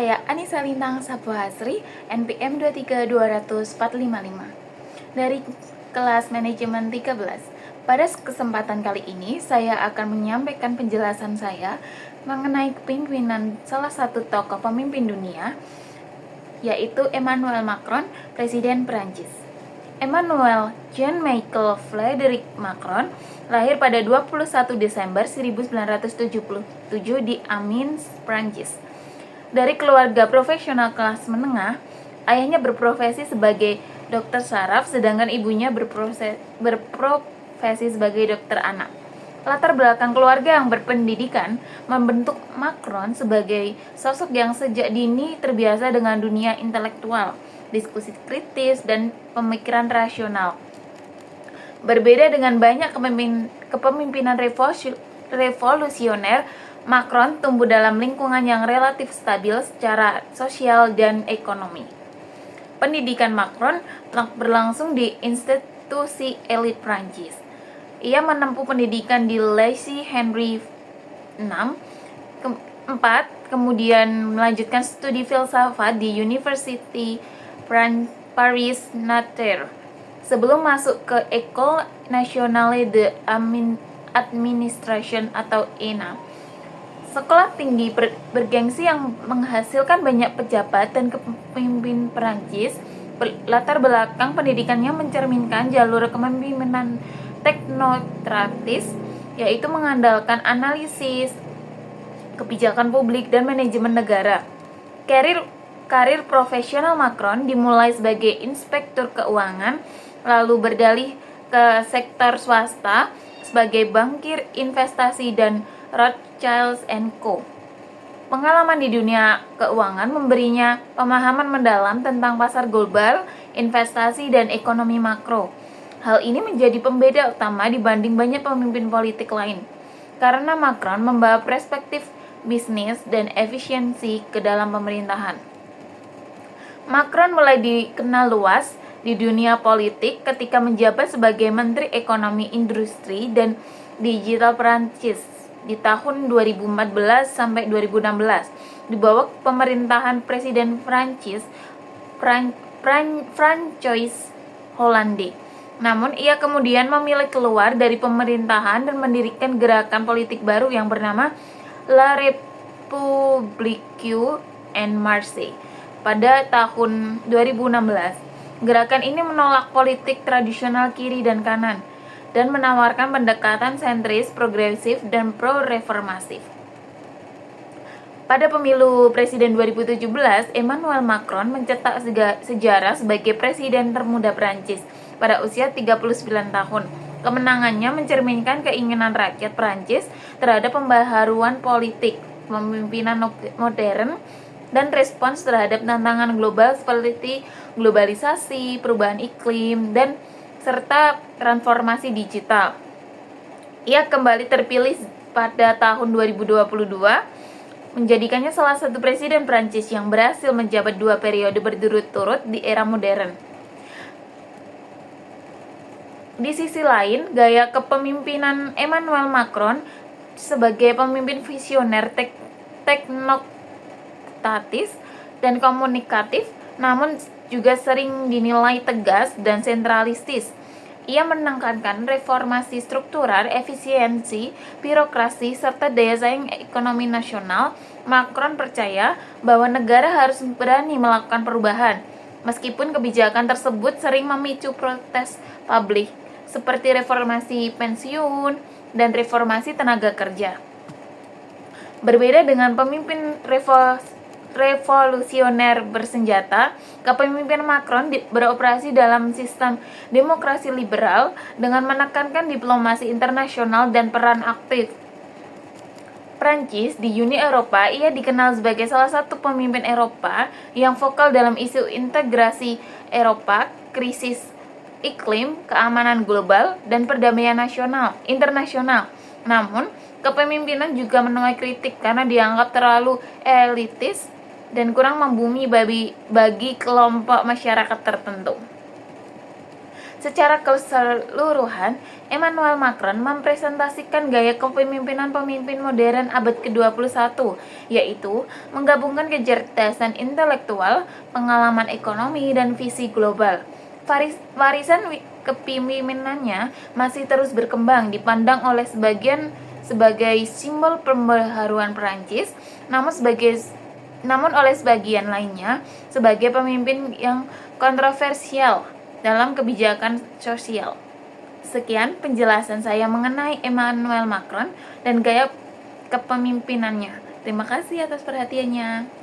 saya Anissa Lintang Sapuhasri, NPM 2320455 dari kelas manajemen 13. Pada kesempatan kali ini, saya akan menyampaikan penjelasan saya mengenai kepemimpinan salah satu tokoh pemimpin dunia, yaitu Emmanuel Macron, Presiden Prancis. Emmanuel Jean-Michel Frédéric Macron lahir pada 21 Desember 1977 di Amiens, Prancis. Dari keluarga profesional kelas menengah, ayahnya berprofesi sebagai dokter saraf, sedangkan ibunya berprofesi sebagai dokter anak. Latar belakang keluarga yang berpendidikan membentuk Macron sebagai sosok yang sejak dini terbiasa dengan dunia intelektual, diskusi kritis, dan pemikiran rasional. Berbeda dengan banyak kepemimpinan revolusioner, Macron tumbuh dalam lingkungan yang relatif stabil secara sosial dan ekonomi. Pendidikan Macron berlangsung di institusi elit Prancis. Ia menempuh pendidikan di Lycée Henri IV, kemudian melanjutkan studi filsafat di University Paris Nanterre, sebelum masuk ke École Nationale de Administration atau ENA. Sekolah tinggi bergengsi yang menghasilkan banyak pejabat dan pemimpin Perancis. Latar belakang pendidikannya mencerminkan jalur kepemimpinan teknokratis, yaitu mengandalkan analisis, kebijakan publik, dan manajemen negara. Karir profesional Macron dimulai sebagai inspektur keuangan, lalu berdalih ke sektor swasta sebagai bankir investasi dan Rothschild & Co. Pengalaman di dunia keuangan memberinya pemahaman mendalam tentang pasar global, investasi, dan ekonomi makro. Hal ini menjadi pembeda utama dibanding banyak pemimpin politik lain, karena Macron membawa perspektif bisnis dan efisiensi ke dalam pemerintahan. Macron mulai dikenal luas di dunia politik ketika menjabat sebagai Menteri Ekonomi Industri dan Digital Prancis di tahun 2014 sampai 2016 di bawah pemerintahan Presiden Prancis François Hollande. Namun ia kemudian memilih keluar dari pemerintahan dan mendirikan gerakan politik baru yang bernama La République en Marche pada tahun 2016. Gerakan ini menolak politik tradisional kiri dan kanan dan menawarkan pendekatan sentris, progresif, dan pro-reformatif. Pada pemilu presiden 2017, Emmanuel Macron mencetak sejarah sebagai presiden termuda Prancis pada usia 39 tahun. Kemenangannya mencerminkan keinginan rakyat Prancis terhadap pembaharuan politik, pemimpinan modern, dan respons terhadap tantangan global seperti globalisasi, perubahan iklim, dan serta transformasi digital. Ia kembali terpilih pada tahun 2022, menjadikannya salah satu presiden Prancis yang berhasil menjabat 2 periode berturut-turut di era modern. Di sisi lain, gaya kepemimpinan Emmanuel Macron sebagai pemimpin visioner teknokratis dan komunikatif, namun juga sering dinilai tegas dan sentralistis. Ia menekankan reformasi struktural, efisiensi, birokrasi, serta daya saing ekonomi nasional. Macron percaya bahwa negara harus berani melakukan perubahan, meskipun kebijakan tersebut sering memicu protes publik, seperti reformasi pensiun dan reformasi tenaga kerja. Berbeda dengan pemimpin revolusioner bersenjata, kepemimpinan Macron beroperasi dalam sistem demokrasi liberal dengan menekankan diplomasi internasional dan peran aktif Prancis di Uni Eropa. Ia dikenal sebagai salah satu pemimpin Eropa yang vokal dalam isu integrasi Eropa, krisis iklim, keamanan global, dan perdamaian internasional. Namun, kepemimpinan juga menuai kritik karena dianggap terlalu elitis dan kurang membumi bagi kelompok masyarakat tertentu. Secara keseluruhan, Emmanuel Macron mempresentasikan gaya kepemimpinan pemimpin modern abad ke-21, yaitu menggabungkan kecerdasan intelektual, pengalaman ekonomi, dan visi global. Warisan kepemimpinannya masih terus berkembang, dipandang oleh sebagian sebagai simbol pembaharuan Perancis, namun oleh sebagian lainnya sebagai pemimpin yang kontroversial dalam kebijakan sosial. Sekian penjelasan saya mengenai Emmanuel Macron dan gaya kepemimpinannya. Terima kasih atas perhatiannya.